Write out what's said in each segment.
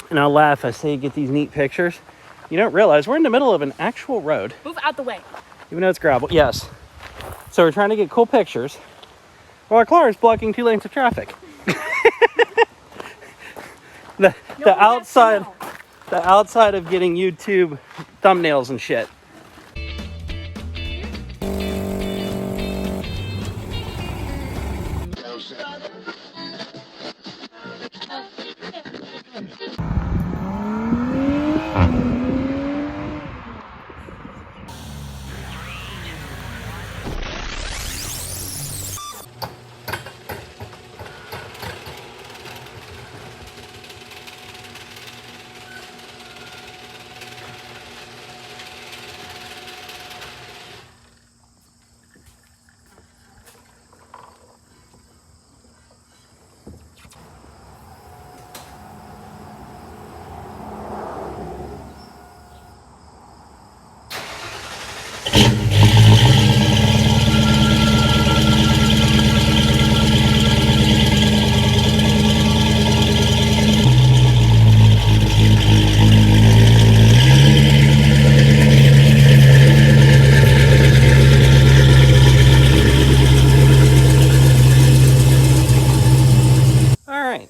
And I'll laugh. I say you get these neat pictures. You don't realize we're in the middle of an actual road. Move out the way. Even though it's gravel. Yes. So we're trying to get cool pictures. Well, our car is blocking 2 lanes of traffic. the outside of getting YouTube thumbnails and shit.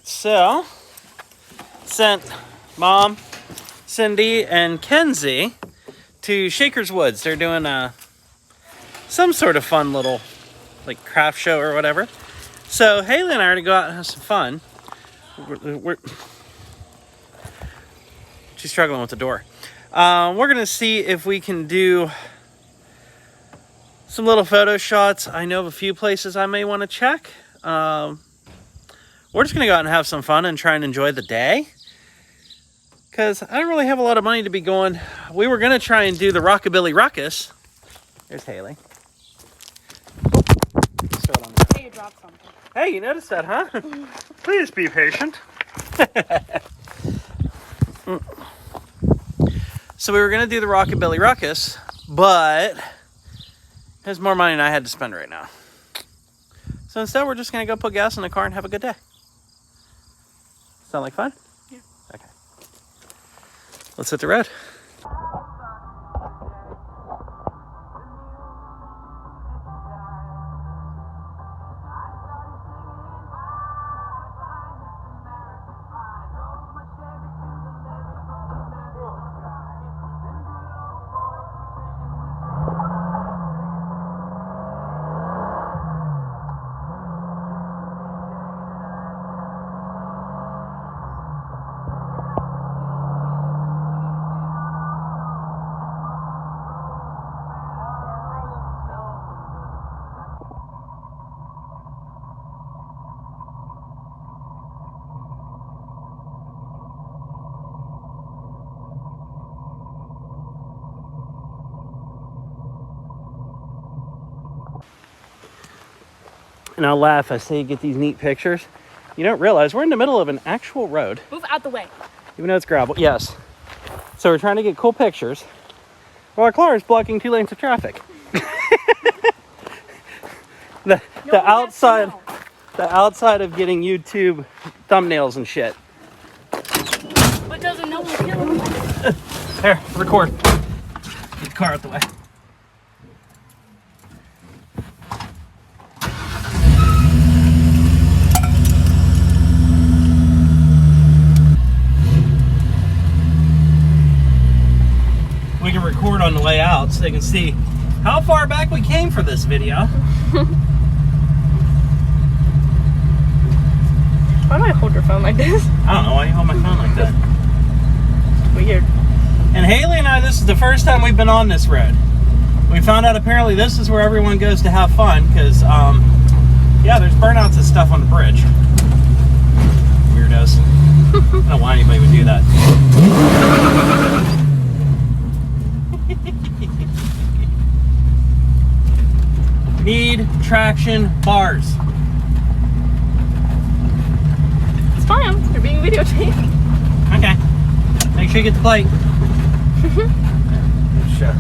So, sent Mom, Cindy, and Kenzie to Shaker's Woods. They're doing some sort of fun little like craft show or whatever. So Haley and I are going to go out and have some fun. She's struggling with the door. We're going to see if we can do some little photo shots. I know of a few places I may want to check. We're just going to go out and have some fun and try and enjoy the day. Because I don't really have a lot of money to be going. We were going to try and do the Rockabilly Ruckus. There's Haley. Hey, you dropped something. Hey, you noticed that, huh? Please be patient. So we were going to do the Rockabilly Ruckus, but there's more money than I had to spend right now. So instead, we're just going to go put gas in the car and have a good day. Sound like fun? Yeah. Okay. Let's hit the road. And I'll laugh. I say you get these neat pictures. You don't realize we're in the middle of an actual road. Move out the way. Even though it's gravel. Yes. So we're trying to get cool pictures. Well, our car is blocking 2 lanes of traffic. the outside of getting YouTube thumbnails and shit. But doesn't no one kill him? Here, record. Get the car out the way. We can record on the way out so they can see how far back we came for this video. Why do I hold your phone like this? I don't know why you hold my phone like that. Weird. And Haley and I, this is the first time we've been on this road. We found out apparently this is where everyone goes to have fun because, yeah, there's burnouts and stuff on the bridge. Weirdos. I don't know why anybody would do that. Need traction bars. It's fine. You're being videotaped. Okay. Make sure you get the plate. Sure.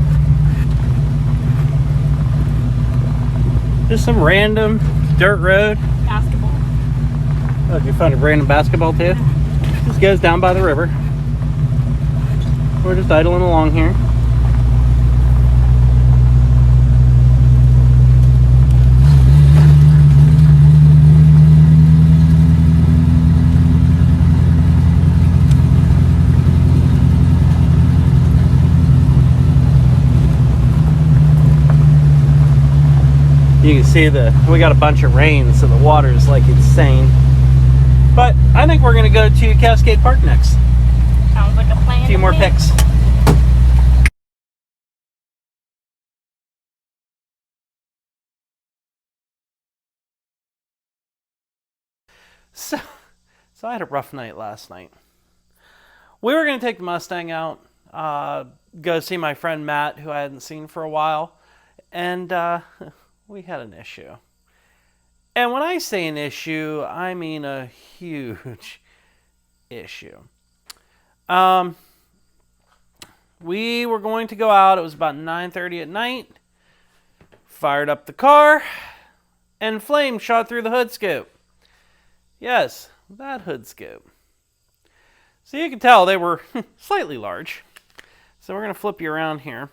Just some random dirt road. Basketball. Oh, you found a random basketball too? Just goes down by the river. We're just idling along here. You can see we got a bunch of rain, so the water is like insane. But I think we're gonna go to Cascade Park next. Sounds like a plan. A few more pics. So I had a rough night last night. We were gonna take the Mustang out, go see my friend Matt, who I hadn't seen for a while, and we had an issue. And when I say an issue, I mean a huge issue. We were going to go out. It was about 9:30 at night. Fired up the car, and flames shot through the hood scoop. Yes, that hood scoop. So you can tell they were slightly large. So we're going to flip you around here,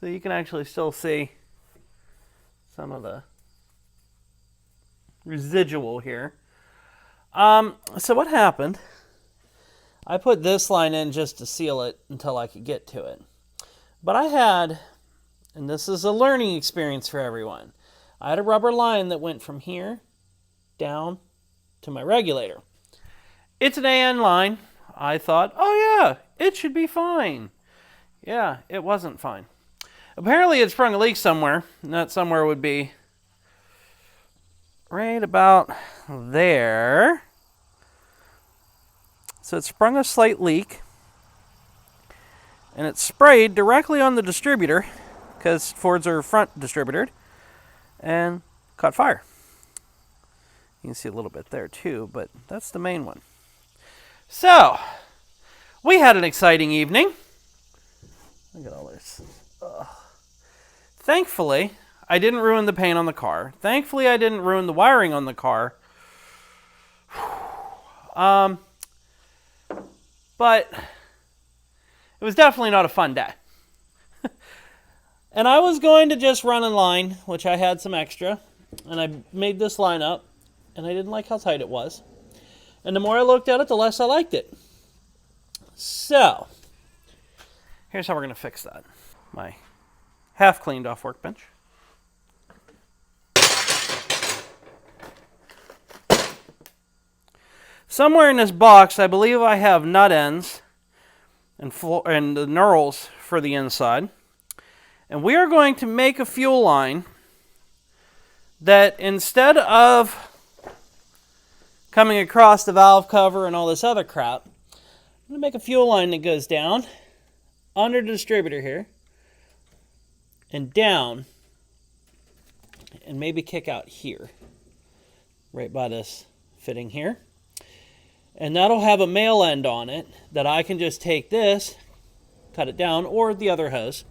so you can actually still see some of the residual here. So what happened, I put this line in just to seal it until I could get to it. But I had, and this is a learning experience for everyone, I had a rubber line that went from here down to my regulator. It's an AN line. I thought, oh yeah, it should be fine. Yeah, it wasn't fine. Apparently it sprung a leak somewhere, and that somewhere would be right about there. So it sprung a slight leak, and it sprayed directly on the distributor, because Fords are front distributed, and caught fire. You can see a little bit there too, but that's the main one. So, we had an exciting evening. Look at all this. Ugh. Thankfully, I didn't ruin the paint on the car. Thankfully, I didn't ruin the wiring on the car. But it was definitely not a fun day. And I was going to just run in line, which I had some extra, and I made this line up, and I didn't like how tight it was. And the more I looked at it, the less I liked it. So, here's how we're going to fix that. My half cleaned off workbench. Somewhere in this box, I believe I have nut ends and the knurls for the inside. And we are going to make a fuel line that, instead of coming across the valve cover and all this other crap, I'm going to make a fuel line that goes down under the distributor here and down, and maybe kick out here, right by this fitting here. And that'll have a male end on it that I can just take this, cut it down, or the other hose,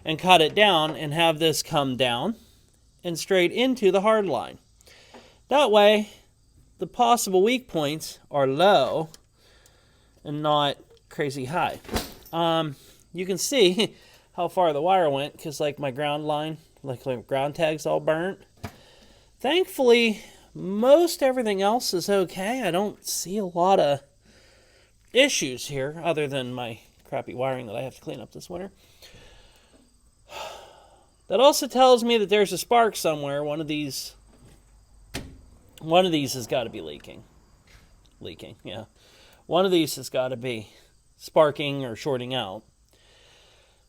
and cut it down and have this come down and straight into the hard line. That way, the possible weak points are low and not crazy high. You can see how far the wire went, because like my ground line, like my ground tag's all burnt. Thankfully, most everything else is okay. I don't see a lot of issues here, other than my crappy wiring that I have to clean up this winter. That also tells me that there's a spark somewhere. One of these has got to be leaking. Yeah. One of these has got to be sparking or shorting out.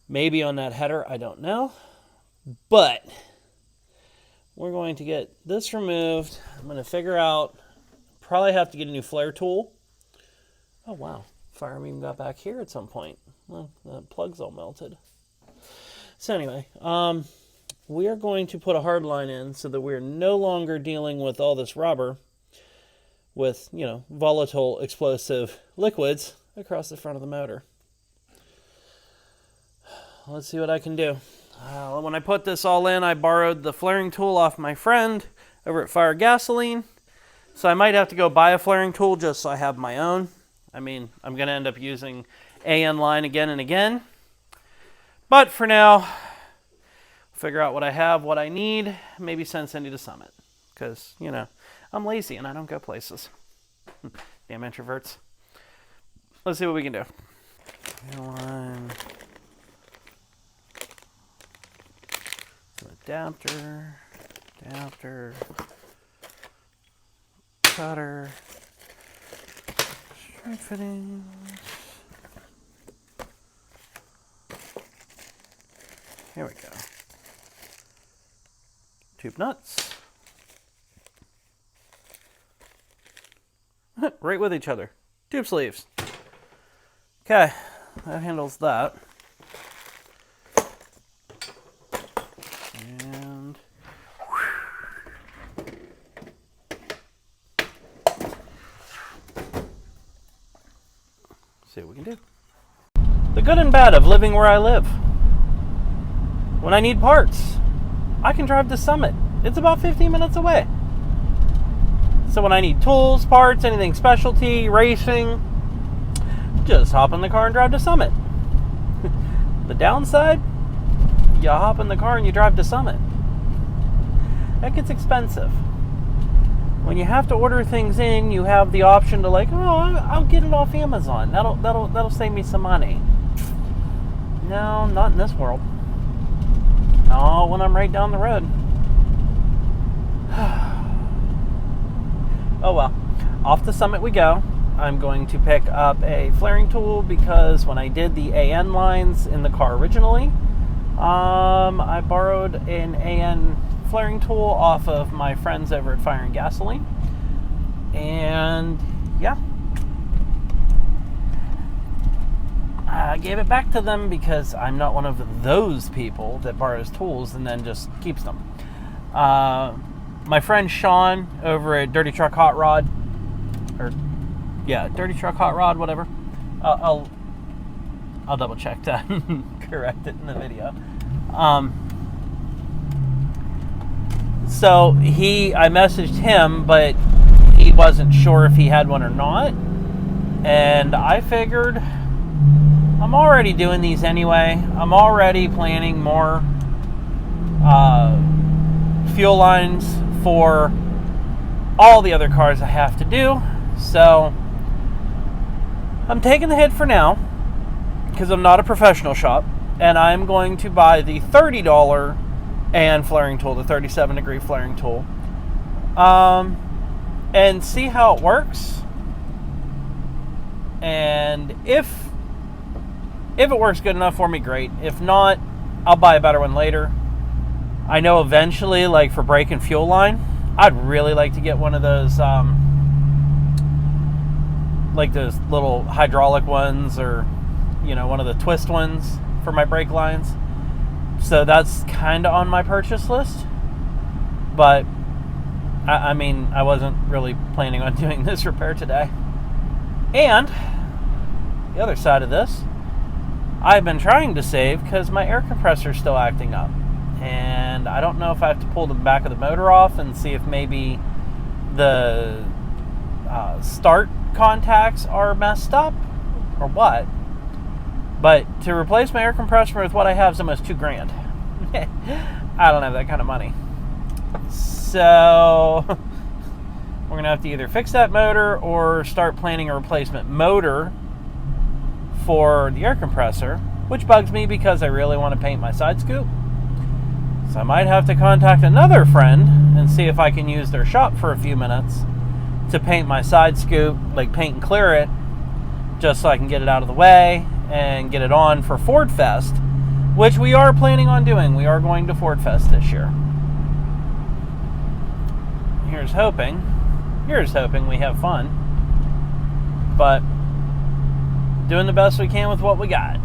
Maybe on that header, I don't know. But we're going to get this removed. I'm going to figure out, probably have to get a new flare tool. Oh wow, fire even got back here at some point. Well, the plug's all melted. So anyway, we are going to put a hard line in so that we're no longer dealing with all this rubber with, volatile explosive liquids across the front of the motor. Let's see what I can do. When I put this all in, I borrowed the flaring tool off my friend over at Fire Gasoline. So I might have to go buy a flaring tool just so I have my own. I mean, I'm going to end up using AN line again and again. But for now, figure out what I have, what I need, maybe send Cindy to Summit. Because, you know, I'm lazy and I don't go places. Damn introverts. Let's see what we can do. Line. Adapter. Cutter. Straight fittings. Here we go. Tube nuts. Right with each other. Tube sleeves. Okay, that handles that. And see what we can do. The good and bad of living where I live. When I need parts, I can drive to Summit. It's about 15 minutes away. So when I need tools, parts, anything specialty, racing, just hop in the car and drive to Summit. The downside, you hop in the car and you drive to Summit. That gets expensive. When you have to order things in, you have the option to I'll get it off Amazon. That'll save me some money. No, not in this world. Oh, when I'm right down the road. Oh well. Off to Summit we go. I'm going to pick up a flaring tool because when I did the AN lines in the car originally, I borrowed an AN flaring tool off of my friends over at Fire and Gasoline. And yeah. I gave it back to them because I'm not one of those people that borrows tools and then just keeps them. My friend Sean over at Dirty Truck Hot Rod, Dirty Truck Hot Rod, whatever. I'll double check that and correct it in the video. So I messaged him, but he wasn't sure if he had one or not. And I figured, I'm already doing these anyway. I'm already planning more fuel lines for all the other cars I have to do. So I'm taking the hit for now because I'm not a professional shop, and I'm going to buy the $30 AN flaring tool, the 37 degree flaring tool, and see how it works. And if it works good enough for me, great. If not, I'll buy a better one later. I know eventually, like for brake and fuel line, I'd really like to get one of those, like those little hydraulic ones, or, you know, one of the twist ones for my brake lines. So that's kind of on my purchase list. But, I mean, I wasn't really planning on doing this repair today. And the other side of this, I've been trying to save because my air compressor is still acting up. And I don't know if I have to pull the back of the motor off and see if maybe the start contacts are messed up or what. But to replace my air compressor with what I have is almost $2,000. I don't have that kind of money. So we're going to have to either fix that motor or start planning a replacement motor for the air compressor, which bugs me because I really want to paint my side scoop. So I might have to contact another friend and see if I can use their shop for a few minutes to paint my side scoop, like paint and clear it, just so I can get it out of the way and get it on for Ford Fest, which we are planning on doing. We are going to Ford Fest this year. Here's hoping we have fun, but doing the best we can with what we got.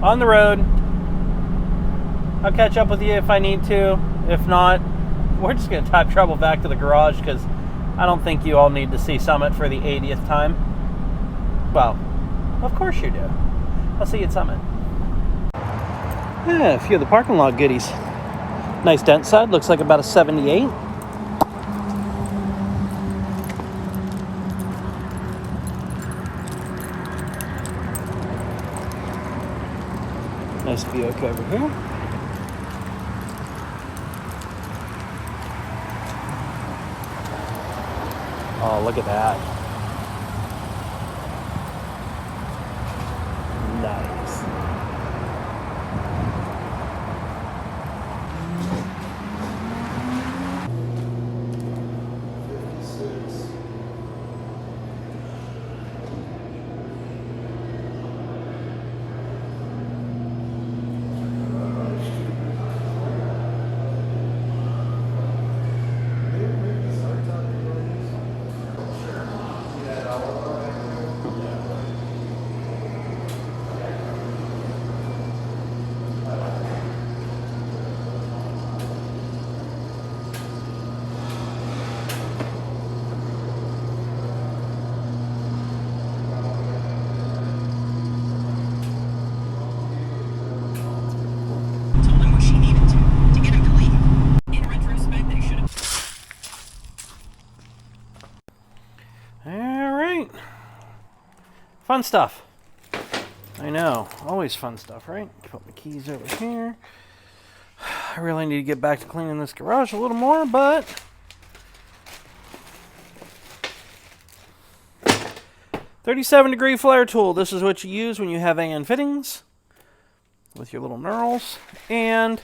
On the road. I'll catch up with you if I need to. If not, we're just going to type trouble back to the garage because I don't think you all need to see Summit for the 80th time. Well, of course you do. I'll see you at Summit. Yeah, a few of the parking lot goodies. Nice dent side, looks like about a 78. Nice Buick over here. Oh, look at that. Nice. Alright. Fun stuff. I know. Always fun stuff, right? Put my keys over here. I really need to get back to cleaning this garage a little more, but 37-degree flare tool. This is what you use when you have AN fittings with your little knurls. And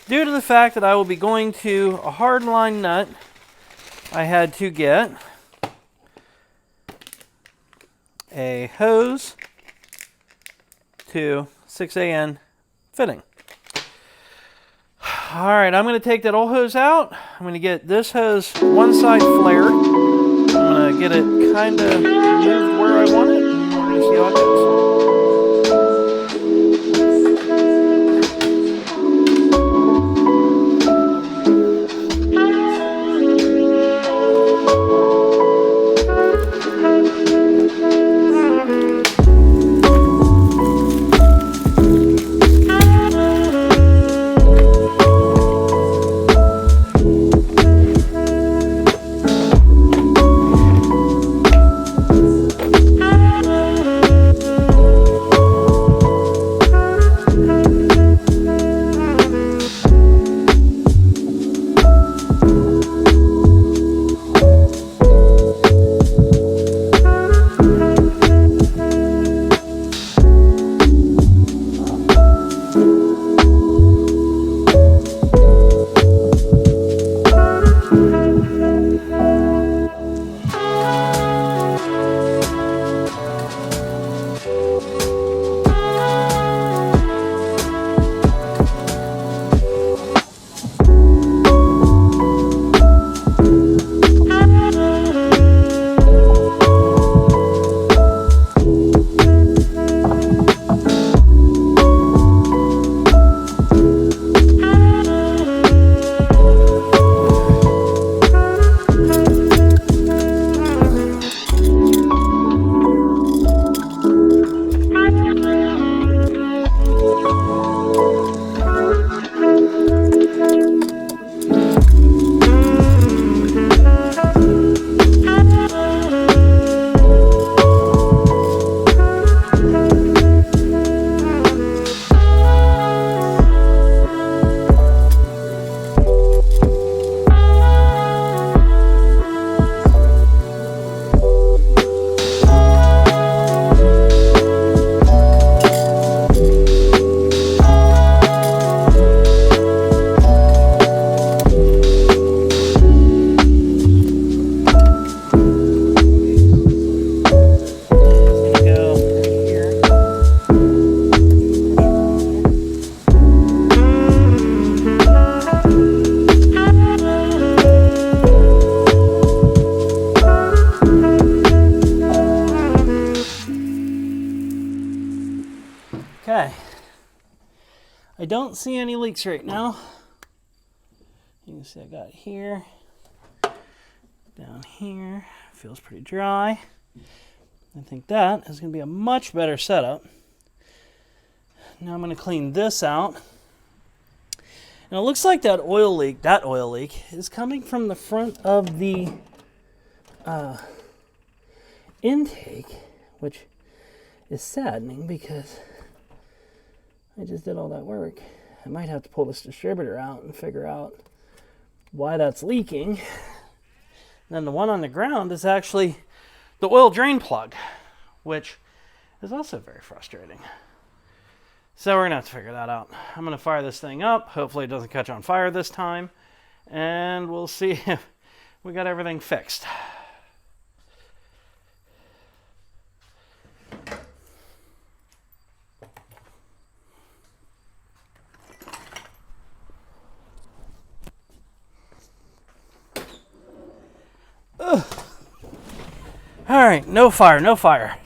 due to the fact that I will be going to a hard line nut, I had to get a hose to 6AN fitting. Alright, I'm going to take that old hose out. I'm going to get this hose one side flared. I'm going to get it kind of moved where I want it, and we're going to see how it goes. Okay. I don't see any leaks right now. You can see I got here. Down here, feels pretty dry. I think that is going to be a much better setup. Now I'm going to clean this out. And it looks like that oil leak is coming from the front of the intake, which is saddening because I just did all that work. I might have to pull this distributor out and figure out why that's leaking. And then the one on the ground is actually the oil drain plug, which is also very frustrating. So we're going to have to figure that out. I'm going to fire this thing up. Hopefully it doesn't catch on fire this time. And we'll see if we got everything fixed. Ugh. All right, no fire, no fire.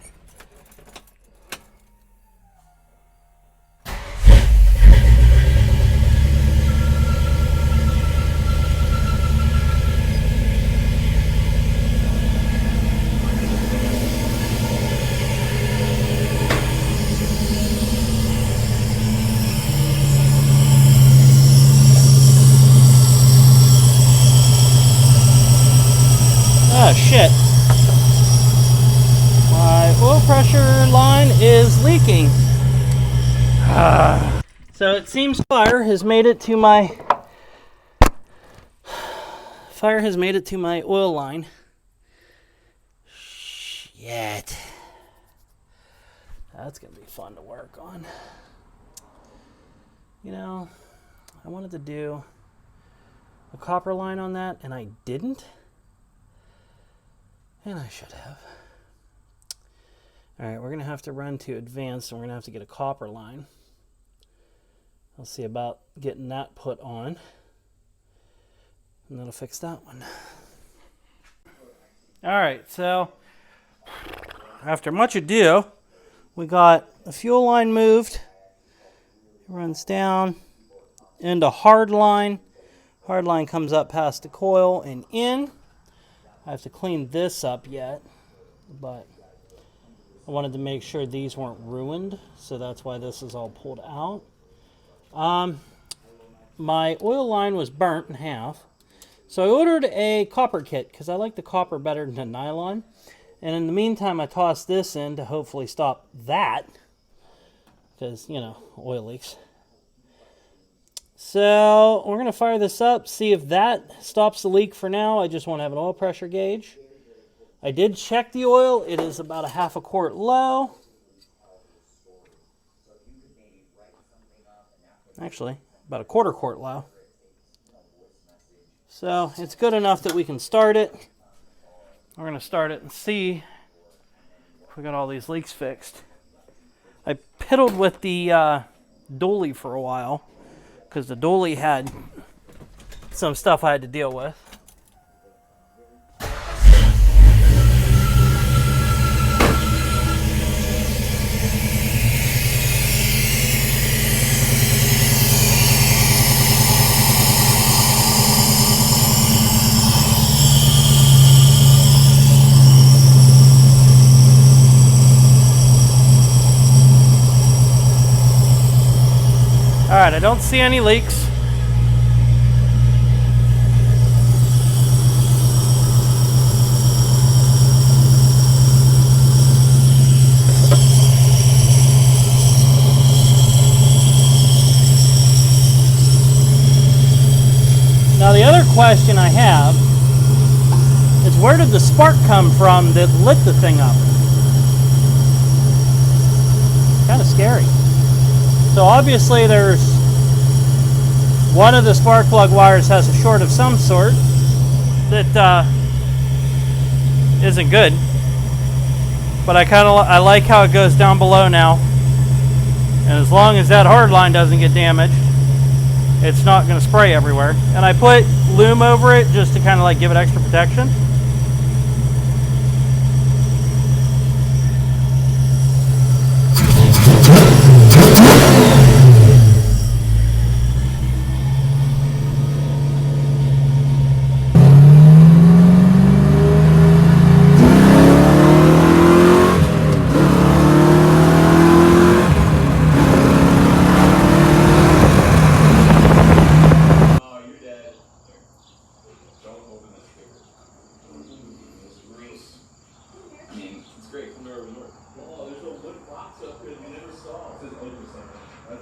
Oh shit. My oil pressure line is leaking. So it seems fire has made it to my oil line. Shit. That's gonna be fun to work on. You know, I wanted to do a copper line on that and I didn't. And I should have. All right, we're going to have to run to advanced and we're going to have to get a copper line. I'll see about getting that put on. And that'll fix that one. All right, so after much ado, we got the fuel line moved. It runs down into hard line. Hard line comes up past the coil and in. I have to clean this up yet, but I wanted to make sure these weren't ruined, so that's why this is all pulled out. My oil line was burnt in half, so I ordered a copper kit because I like the copper better than the nylon. And in the meantime, I tossed this in to hopefully stop that, because, you know, oil leaks. So we're going to fire this up, see if that stops the leak for now. I just want to have an oil pressure gauge. I did check the oil. It is about a half a quart low. Actually, about a quarter quart low. So it's good enough that we can start it. We're going to start it and see if we got all these leaks fixed. I piddled with the dolly for a while, because the dolly had some stuff I had to deal with. All right, I don't see any leaks. Now the other question I have is, where did the spark come from that lit the thing up? Kind of scary. So obviously there's one of the spark plug wires has a short of some sort that isn't good. But I like how it goes down below now. And as long as that hard line doesn't get damaged, it's not going to spray everywhere. And I put loom over it just to kind of like give it extra protection. Oh, there's a wood box up here we never saw. It says open something.